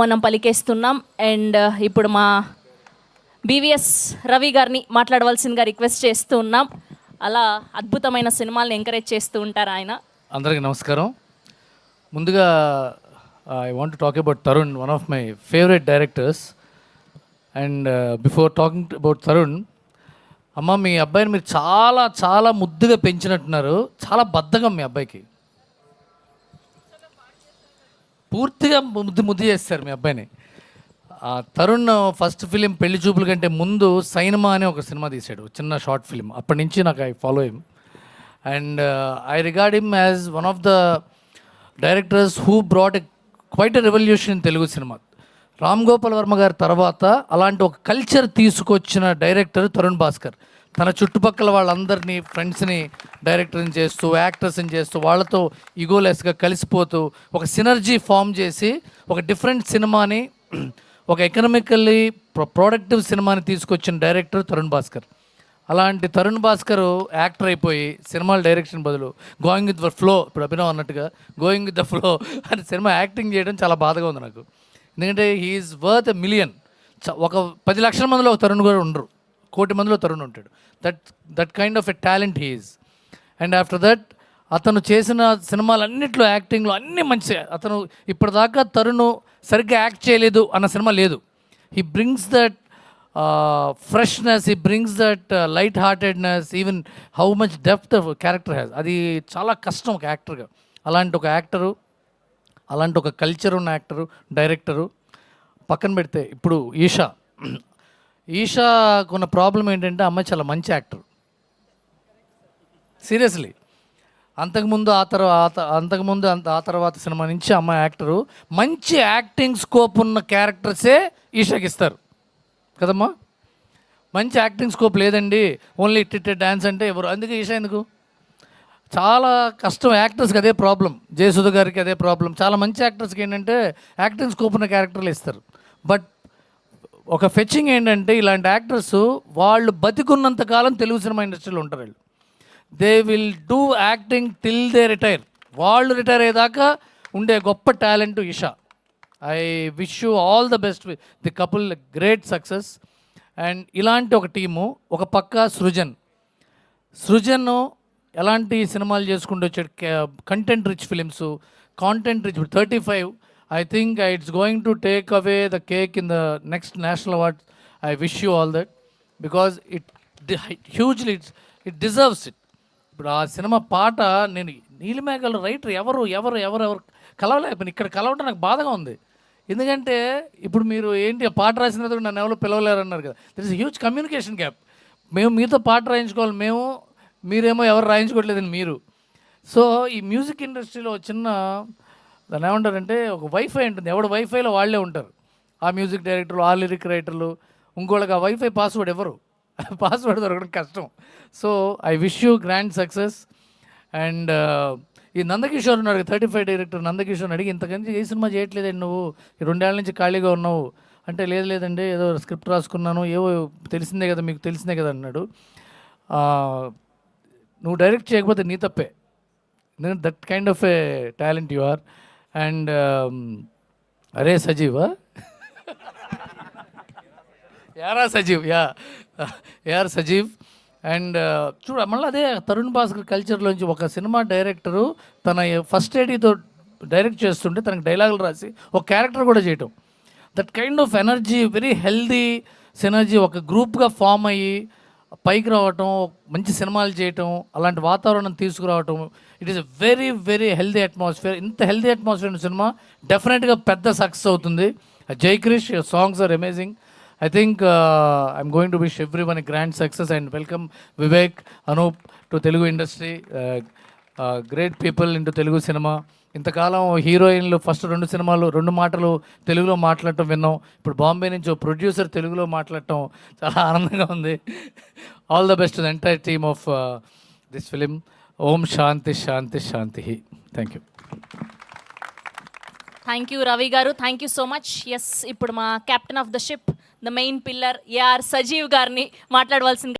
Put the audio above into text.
మనం పలికేస్తున్నాం. అండ్ ఇప్పుడు మా బీవీఎస్ రవి గారిని మాట్లాడవలసిందిగా రిక్వెస్ట్ చేస్తూ ఉన్నాం. అలా అద్భుతమైన సినిమాలను ఎంకరేజ్ చేస్తూ ఉంటారు ఆయన. అందరికీ నమస్కారం. ముందుగా I want to talk about Tarun, one of my favourite directors. And before talking about Tarun, అమ్మ మీ అబ్బాయిని మీరు చాలా చాలా ముద్దుగా పెంచినట్టున్నారు. చాలా బద్ధకం మీ అబ్బాయికి, పూర్తిగా ముద్దు చేస్తారు మీ అబ్బాయిని. తరుణ్ ఫస్ట్ ఫిలిం పెళ్లి చూపుల కంటే ముందు సైనమా అనే ఒక సినిమా తీశాడు, చిన్న షార్ట్ ఫిలిం. అప్పటి నుంచి నాకు I follow him and I regard him as one of the directors who brought quite a revolution in Telugu cinema. Ram Gopal Varma గారి తర్వాత అలాంటి ఒక కల్చర్ తీసుకొచ్చిన డైరెక్టర్ తరుణ్ భాస్కర్. తన చుట్టుపక్కల వాళ్ళందరినీ, ఫ్రెండ్స్ని డైరెక్టర్ని చేస్తూ, యాక్టర్స్ని చేస్తూ, వాళ్ళతో ఈగోలెస్గా కలిసిపోతూ ఒక సినర్జీ ఫామ్ చేసి ఒక డిఫరెంట్ సినిమాని, ఒక ఎకనామికల్లీ ప్రొడక్టివ్ సినిమాని తీసుకొచ్చిన డైరెక్టర్ తరుణ్ భాస్కర్. అలాంటి తరుణ్ భాస్కర్ యాక్టర్ అయిపోయి సినిమాల డైరెక్షన్ బదులు గోయింగ్ విత్ ద ఫ్లో, ఇప్పుడు అభినవ్ అన్నట్టుగా గోయింగ్ విత్ ద ఫ్లో అని సినిమా యాక్టింగ్ చేయడం చాలా బాధగా ఉంది నాకు. ఎందుకంటే హీఈస్ వర్త్ ఎ మిలియన్. ఒక 10 లక్షల మందిలో ఒక తరుణ్ కూడా ఉండరు, 1,000,000 మందిలో తరుణ్ ఉంటాడు. That kind of a talent he is. And after that అతను చేసిన సినిమాలన్నింటిలో, యాక్టింగ్లో అన్నీ మంచి. అతను ఇప్పటిదాకా తరుణ్ సరిగ్గా యాక్ట్ చేయలేదు అన్న సినిమా లేదు. He brings that freshness, he brings that light heartedness, even how much depth of character has. అది చాలా కష్టం ఒక యాక్టర్గా. అలాంటి ఒక యాక్టరు, అలాంటి ఒక కల్చర్ ఉన్న యాక్టరు, డైరెక్టరు పక్కన పెడితే ఇప్పుడు ఈషాకున్న ప్రాబ్లం ఏంటంటే అమ్మాయి చాలా మంచి యాక్టర్. సీరియస్లీ, అంతకుముందు ఆ తర్వాత సినిమా నుంచి అమ్మాయి యాక్టరు. మంచి యాక్టింగ్ స్కోప్ ఉన్న క్యారెక్టర్సే ఈషాకి ఇస్తారు కదమ్మా. మంచి యాక్టింగ్ స్కోప్ లేదండి, ఓన్లీ ఇట్టే డ్యాన్స్ అంటే ఎవరు. అందుకే ఈషా ఎందుకు? చాలా కష్టం యాక్టర్స్కి, అదే ప్రాబ్లం. జయసుధ గారికి అదే ప్రాబ్లం. చాలా మంచి యాక్టర్స్కి ఏంటంటే యాక్టింగ్ స్కోప్ ఉన్న క్యారెక్టర్లు ఇస్తారు. బట్ ఒక ఫెచ్చింగ్ ఏంటంటే ఇలాంటి యాక్టర్స్ వాళ్ళు బతికున్నంత కాలం తెలుగు సినిమా ఇండస్ట్రీలో ఉంటారు. వాళ్ళు they will do acting till they retire. వాళ్ళు రిటైర్ అయ్యేదాకా ఉండే గొప్ప talent Esha. I wish you all the best with the couple, great success. And ఇలాంటి ఒక టీము, ఒక పక్క సృజన్ ఎలాంటి సినిమాలు చేసుకుంటూ వచ్చాడు. Content rich films, content rich. 35 I think it's going to take away the cake in the next national awards. I wish you all that because it hugely it deserves it. ఇప్పుడు ఆ cinema పాట నేను Neelimeghalu writer ఎవరు కలవలేకపోయినా, ఇక్కడ కలవడం నాకు బాధగా ఉంది. ఎందుకంటే ఇప్పుడు మీరు ఏంటి పాట రాసిన నన్ను ఎవరో పిలవలేరు అన్నారు కదా. There is huge communication gap. మేము మీతో పాట రాయించుకోవాలి, మీరేమో ఎవరు రాయించుకోవట్లేదని మీరు. సో ఈ మ్యూజిక్ ఇండస్ట్రీలో చిన్న దాన్ని ఏమంటారంటే ఒక వైఫై ఉంటుంది. ఎవడు వైఫైలో వాళ్ళే ఉంటారు. ఆ మ్యూజిక్ డైరెక్టర్లు, ఆ లిరిక్ రైటర్లు. ఇంకోళ్ళకి ఆ వైఫై పాస్వర్డ్ ఎవరు, పాస్వర్డ్ దొరకడం కష్టం. So I wish you grand success. And ఈ నందకిషోర్ ఉన్నాడు, 35 డైరెక్టర్ నందకిషోర్ని అడిగి, ఇంతకంటే ఏ సినిమా చేయట్లేదండి నువ్వు, ఈ 2 ఏళ్ళ నుంచి ఖాళీగా ఉన్నావు అంటే, లేదండి ఏదో స్క్రిప్ట్ రాసుకున్నాను, ఏవో తెలిసిందే కదా, మీకు తెలిసిందే కదా అన్నాడు. నువ్వు డైరెక్ట్ చేయకపోతే నీ తప్పే, ఎందుకంటే that kind of a talent you are. And అరే సజీవా యారా సజీవ్ యార్ సజీవ్. అండ్ చూడ మళ్ళీ అదే తరుణ్ భాస్కర్ కల్చర్లోంచి ఒక సినిమా డైరెక్టరు తన ఫస్ట్ ఏడీతో డైరెక్ట్ చేస్తుంటే తనకు డైలాగులు రాసి ఒక క్యారెక్టర్ కూడా చేయటం, that kind of energy, very healthy synergy, ఒక గ్రూప్గా ఫామ్ అయ్యి పైకి రావటం, మంచి సినిమాలు చేయటం, అలాంటి వాతావరణం తీసుకురావటం. It is a very very healthy atmosphere. ఇంత హెల్దీ అట్మాస్ఫియర్ ఉన్న సినిమా డెఫినెట్గా పెద్ద సక్సెస్ అవుతుంది. Jai Krish, your songs are amazing. I think I'm going to wish everyone a grand success and welcome Vivek, Anup to Telugu industry. Great people into Telugu cinema. ఇంతకాలం హీరోయిన్లు first 2 సినిమాలు 2 మాటలు తెలుగులో మాట్లాడటం విన్నాం. ఇప్పుడు బాంబే నుంచి ప్రొడ్యూసర్ తెలుగులో మాట్లాడటం చాలా ఆనందంగా ఉంది. All the best to the entire team of this film. ఓం శాంతి శాంతి శాంతి. Thank you. Thank you Ravi గారు, thank you so much. Yes, ఇప్పుడు మా captain of the ship, the main pillar A R Sajeev గారిని మాట్లాడవలసింది.